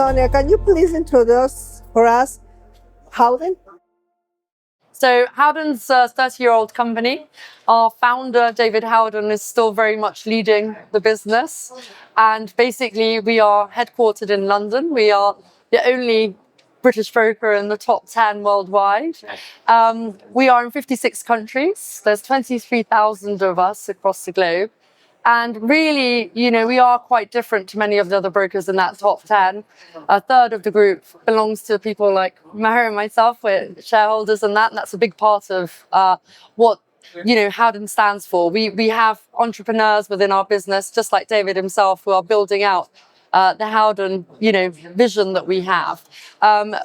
Sonia, can you please introduce for us Howden? So Howden's a 30-year-old company. Our founder, David Howden, is still very much leading the business. And basically, we are headquartered in London. We are the only British broker in the top 10 worldwide. We are in 56 countries. There's 23,000 of us across the globe. And really, we are quite different to many of the other brokers in that top 10. A third of the group belongs to people like Maher and myself. We're shareholders in that. And that's a big part of what Howden stands for. We have entrepreneurs within our business, just like David himself, who are building out the Howden, vision that we have.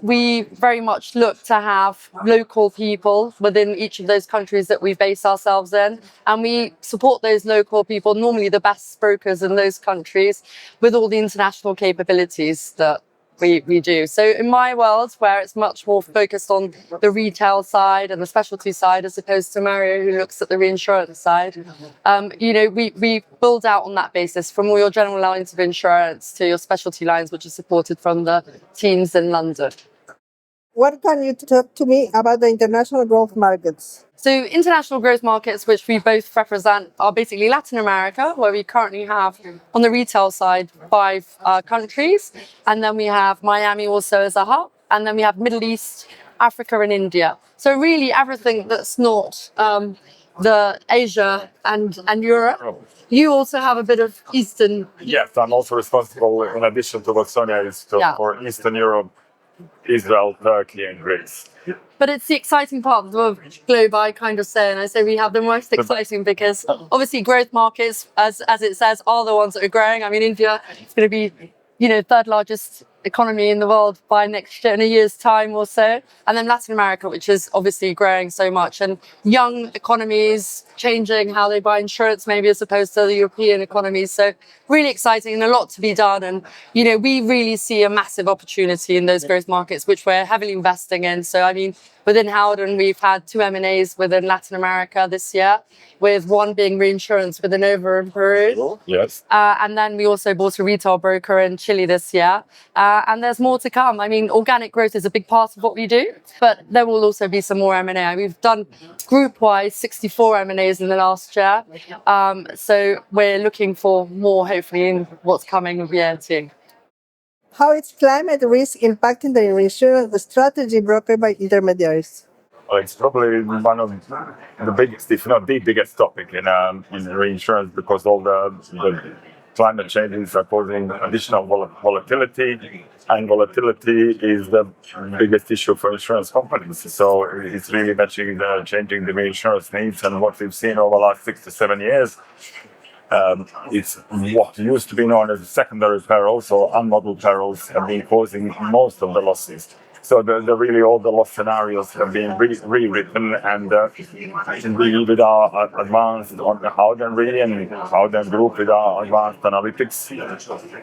We very much look to have local people within each of those countries that we base ourselves in, and we support those local people, normally the best brokers in those countries, with all the international capabilities that we do. So in my world, where it's much more focused on the retail side and the specialty side, as opposed to Mario, who looks at the reinsurance side, we build out on that basis, from all your general lines of insurance to your specialty lines, which are supported from the teams in London. What can you talk to me about the international growth markets? So international growth markets, which we both represent, are basically Latin America, where we currently have, on the retail side, 5 countries. And then we have Miami also as a hub. And then we have Middle East, Africa and India. So really everything that's not the Asia and Europe. You also have a bit of Eastern. Yes, I'm also responsible, in addition to what Sonia is, for Eastern Europe, Israel, Turkey and Greece. But it's the exciting part of the globe, I kind of say, and I say we have the most exciting because obviously growth markets, as it says, are the ones that are growing. I mean, India is going to be, third largest economy in the world by next year, in a year's time or so. And then Latin America, which is obviously growing so much, and young economies changing how they buy insurance, maybe as opposed to the European economies. So really exciting and a lot to be done. And, we really see a massive opportunity in those growth markets, which we're heavily investing in. So, I mean, within Howden, we've had 2 M&As within Latin America this year, with one being reinsurance with Innova in Peru. Yes. And then we also bought a retail broker in Chile this year. And there's more to come. I mean, organic growth is a big part of what we do, but there will also be some more M&A. We've done group-wise 64 M&As in the last year. So we're looking for more, hopefully, in what's coming with year 2. How is climate risk impacting the reinsurance strategy brokered by intermediaries? Well, it's probably one of the biggest, if not the biggest topic in reinsurance, because all the climate changes are causing additional volatility, and volatility is the biggest issue for insurance companies. So it's really changing the reinsurance needs, and what we've seen over the last 6 to 7 years. It's what used to be known as secondary perils, so unmodeled perils, have been causing most of the losses. So really all the loss scenarios have been rewritten, and really with our advanced on the Howden and Howden Group with our advanced analytics,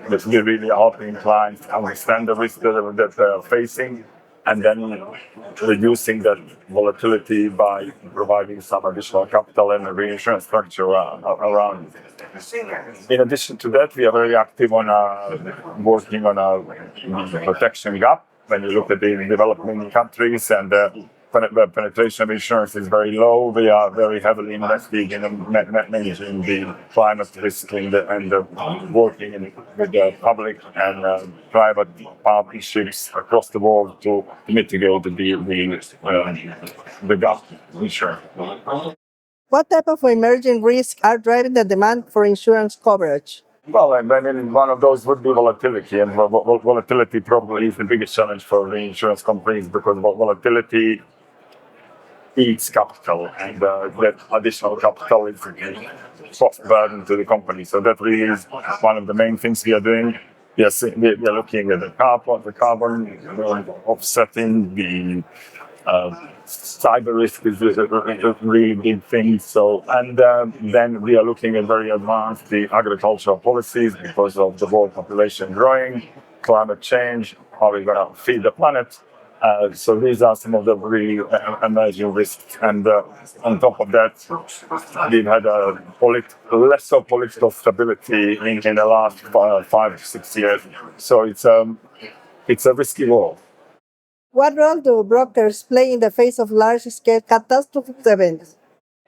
that we're really helping clients understand the risk that they're facing, and then reducing that volatility by providing some additional capital and a reinsurance structure around it. In addition to that, we are very active on working on a protection gap. When you look at the developing countries, and the penetration of insurance is very low, we are very heavily investing in managing the climate risk and working with the public and private partnerships across the world to mitigate the gap insurance. What type of emerging risks are driving the demand for insurance coverage? Well, I mean, one of those would be volatility, and volatility probably is the biggest challenge for reinsurance companies, because volatility eats capital, and that additional capital is a cost burden to the company. So that really is one of the main things we are doing. We are looking at the carbon offsetting, the cyber risk is a really big thing. So, and then we are looking at very advanced the agricultural policies because of the world population growing, climate change, how we're going to feed the planet. So these are some of the really emerging risks. And on top of that, we've had less of political stability in the last 5 to 6 years. So it's it's a risky world. What role do brokers play in the face of large-scale catastrophic events?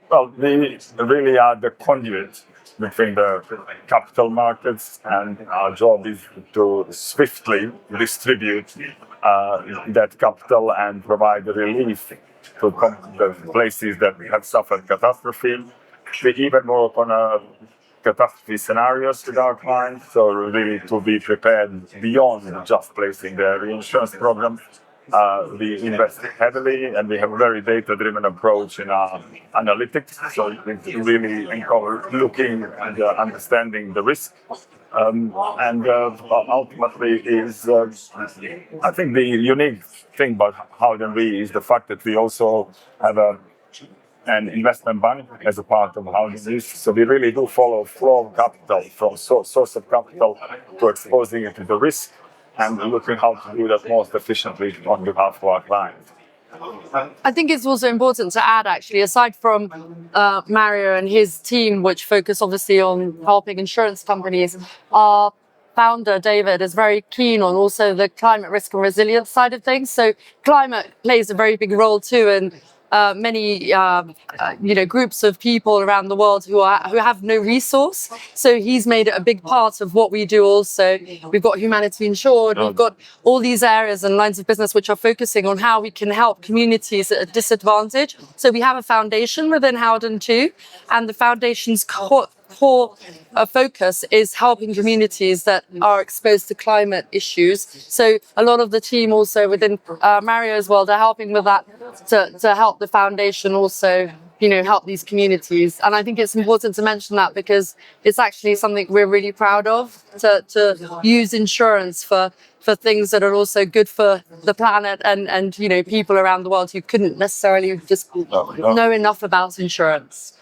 Well, we really are the conduit between the capital markets, and our job is to swiftly distribute that capital and provide relief to the places that have suffered catastrophe. We even work on catastrophe scenarios with our clients, so really to be prepared beyond just placing the reinsurance program. We invest heavily, and we have a very data-driven approach in our analytics. So it's really encourage looking and understanding the risk. And ultimately is, I think the unique thing about Howden Re is the fact that we also have an investment bank as a part of Howden Re. So we really do follow flow of capital from source of capital to exposing it to the risk, and looking how to do that most efficiently on behalf of our clients. I think it's also important to add, actually, aside from Mario and his team, which focus obviously on helping insurance companies, our founder, David, is very keen on also the climate risk and resilience side of things. So climate plays a very big role too in many groups of people around the world who have no resource. So he's made it a big part of what we do also. We've got Humanity Insured, we've got all these areas and lines of business which are focusing on how we can help communities at a disadvantage. So we have a foundation within Howden too, and the foundation's core focus is helping communities that are exposed to climate issues. So a lot of the team also within Mario as well, they're helping with that to help the foundation also, help these communities. And I think it's important to mention that because it's actually something we're really proud of, to use insurance for things that are also good for the planet and people around the world who couldn't necessarily just know enough about insurance.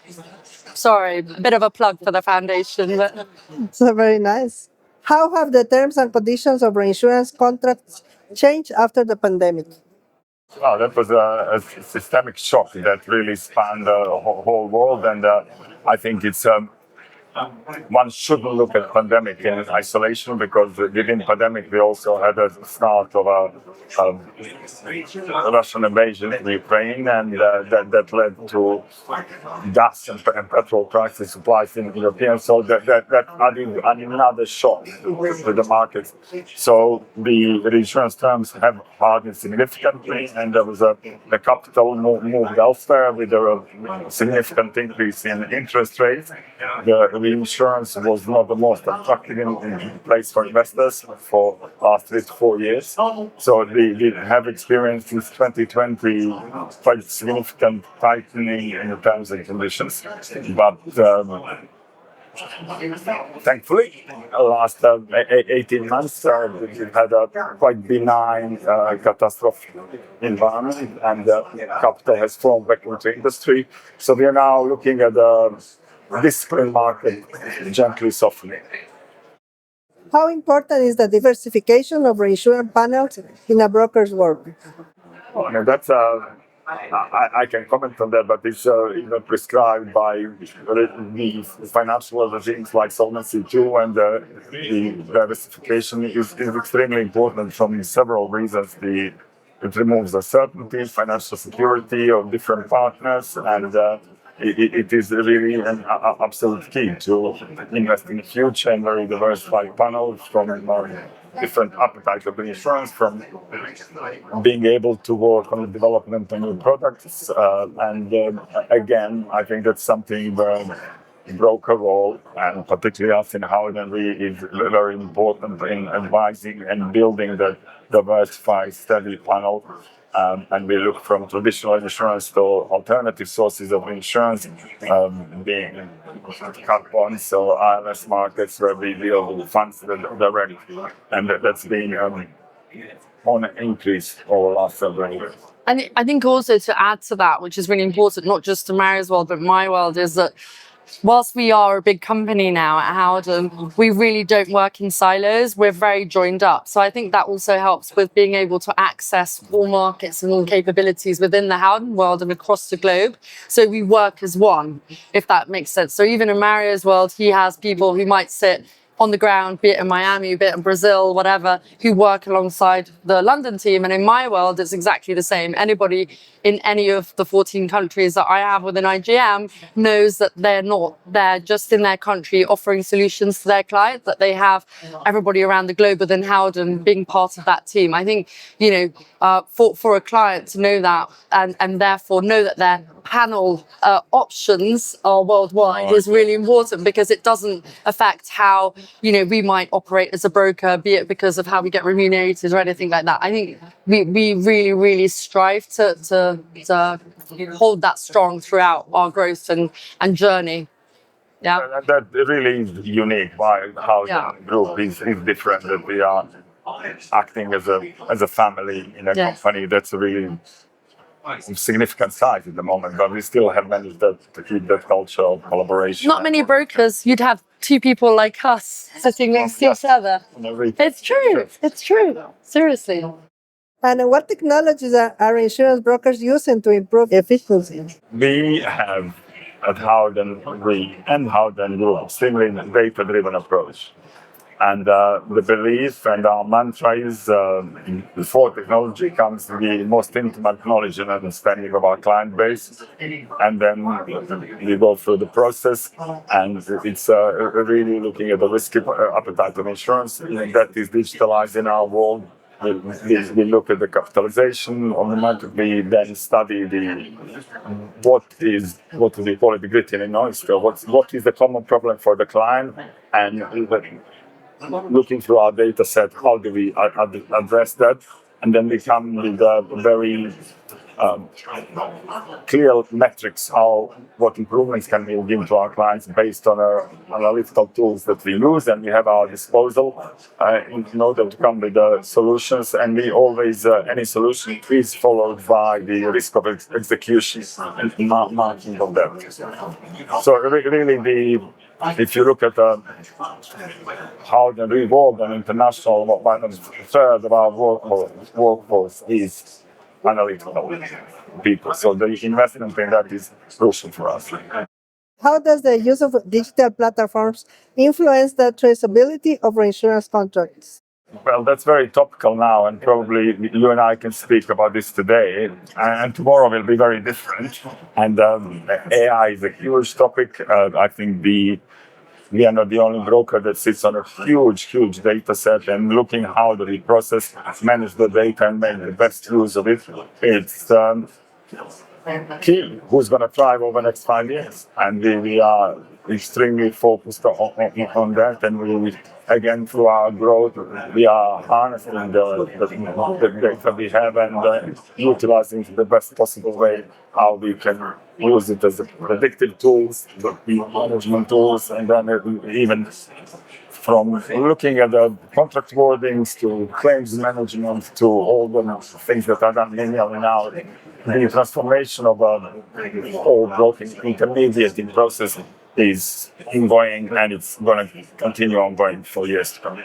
Sorry, a bit of a plug for the foundation. But So very nice. How have the terms and conditions of reinsurance contracts changed after the pandemic? Well, that was a systemic shock that really spanned the whole world, and I think it's one shouldn't look at pandemic in isolation, because within pandemic we also had a start of a Russian invasion of Ukraine, and that led to gas and petrol crisis supplies in European. So that added another shock to the market. So the reinsurance terms have hardened significantly, and there was the capital moved elsewhere with a significant increase in interest rates. The insurance was not the most attractive place for investors for last 3 to 4 years. So we have experienced since 2020 quite significant tightening in the terms and conditions. But thankfully, the last 18 months, we've had a quite benign catastrophe environment, and capital has flown back into industry. So we are now looking at the disciplined market gently softening. How important is the diversification of reinsurance panels in a broker's work? Well, that's I can comment on that, but it's prescribed by the financial regimes like Solvency II, and the diversification is extremely important from several reasons. It removes uncertainty, financial security of different partners, and it is really an absolute key to invest in a huge and very diversified panel from different appetite of insurance, from being able to work on the development of new products. Again, I think that's something where broker role, and particularly us in Howden Re, is very important in advising and building the diversified, steady panel. And we look from traditional insurance to alternative sources of insurance, being cat bonds or ILS markets, where we deal with funds direct, and that's been on an increase over the last several years. And I think also to add to that, which is really important, not just to Mario's world, but my world, is that whilst we are a big company now at Howden, we really don't work in silos. We're very joined up. So I think that also helps with being able to access all markets and all capabilities within the Howden world and across the globe. So we work as one, if that makes sense. So even in Mario's world, he has people who might sit on the ground, be it in Miami, be it in Brazil, whatever, who work alongside the London team. And in my world, it's exactly the same. Anybody in any of the 14 countries that I have within IGM knows that they're just in their country offering solutions to their clients, that they have everybody around the globe within Howden being part of that team. I think, for a client to know that and therefore know that their panel options are worldwide is really important, because it doesn't affect how we might operate as a broker, be it because of how we get remunerated or anything like that. I think we really, really strive to hold that strong throughout our growth and journey. Yeah. That really is unique. Why how Yeah. the group is different. That we are acting as a family in a Yes. company that's really significant size at the moment, but we still have managed to keep that culture of collaboration. Not many brokers, you'd have two people like us sitting next to each other. It's true. It's true. Seriously. And what technologies are insurance brokers using to improve efficiency? We have at Howden and Howden Group extremely data-driven approach. And the belief and our mantra is before technology comes the most intimate knowledge and understanding of our client base. And then we go through the process, and it's really looking at the risk appetite of insurance that is digitalized in our world. We look at the capitalization automatically, then study what we call it, the gritty and noise. What is the common problem for the client, and looking through our data set, how do we address that? And then we come with a very clear metrics, what improvements can we give to our clients based on our analytical tools that we use and we have at our disposal in order to come with the solutions. And we always, any solution is followed by the risk of execution and marking of that. So really if you look at how the reward and international, one of the third of our workforce is analytical people. So the investment in that is crucial for us. How does the use of digital platforms influence the traceability of reinsurance contracts? Well, that's very topical now, and probably you and I can speak about this today, and tomorrow will be very different. And AI is a huge topic. I think we are not the only broker that sits on a huge data set, and looking how do we process, manage the data, and make the best use of it. It's key who's going to thrive over the next 5 years. And we are extremely focused on that. And we, again, through our growth, we are harnessing the data we have and utilizing the best possible way how we can use it as predictive tools, management tools, and then even from looking at the contract wordings to claims management to all the things that are done manually now. The transformation of all broking intermediate in process is ongoing, and it's going to continue ongoing for years to come.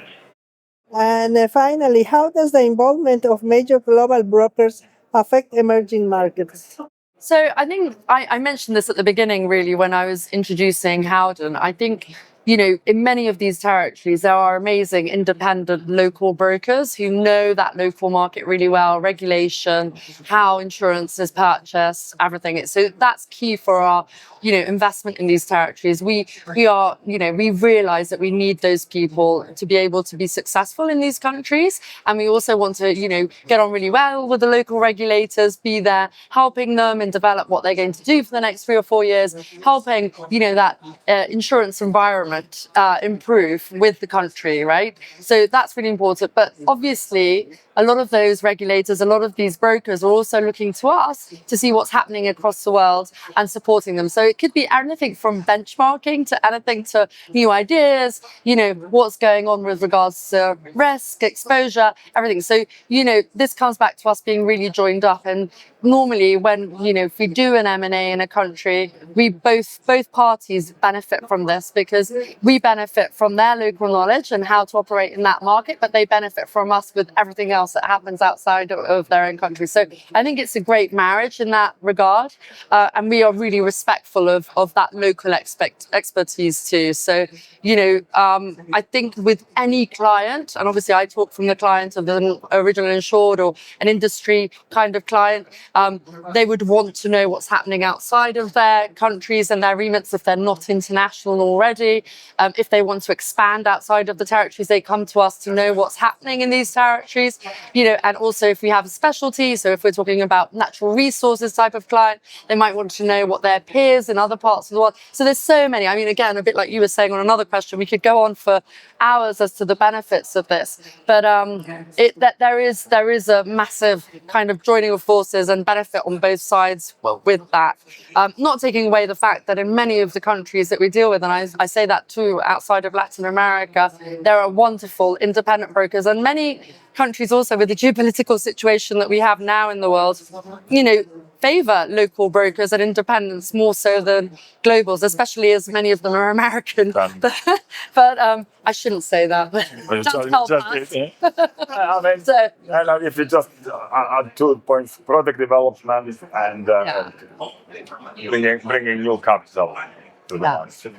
And finally, how does the involvement of major global brokers affect emerging markets? So I think I mentioned this at the beginning, really, when I was introducing Howden. I think, in many of these territories, there are amazing independent local brokers who know that local market really well, regulation, how insurance is purchased, everything. So that's key for our, investment in these territories. We realize that we need those people to be able to be successful in these countries. And we also want to, get on really well with the local regulators, be there, helping them and develop what they're going to do for the next 3 or 4 years, helping, that insurance environment improve with the country, right? So that's really important. But obviously, a lot of those regulators, a lot of these brokers are also looking to us to see what's happening across the world and supporting them. So it could be anything from benchmarking to anything to new ideas, what's going on with regards to risk, exposure, everything. So, this comes back to us being really joined up. And normally when, if we do an M&A in a country, we both parties benefit from this, because we benefit from their local knowledge and how to operate in that market, but they benefit from us with everything else else that happens outside of their own country. So I think it's a great marriage in that regard. And we are really respectful of that local expertise too. So, I think with any client, and obviously I talk from the client of the original insured or an industry kind of client, they would want to know what's happening outside of their countries and their remits if they're not international already. If they want to expand outside of the territories, they come to us to know what's happening in these territories, and also if we have a specialty, so if we're talking about natural resources type of client, they might want to know what their peers in other parts of the world. So there's so many. I mean, again, a bit like you were saying on another question, we could go on for hours as to the benefits of this, but that there is a massive kind of joining of forces and benefit on both sides with that. Not taking away the fact that in many of the countries that we deal with, and I say that too, outside of Latin America, there are wonderful independent brokers, and many countries also with the geopolitical situation that we have now in the world, favor local brokers and independents more so than globals, especially as many of them are American. But I shouldn't say that. Don't help us. I mean, if you just add 2 points, product development and bringing new capital to the market.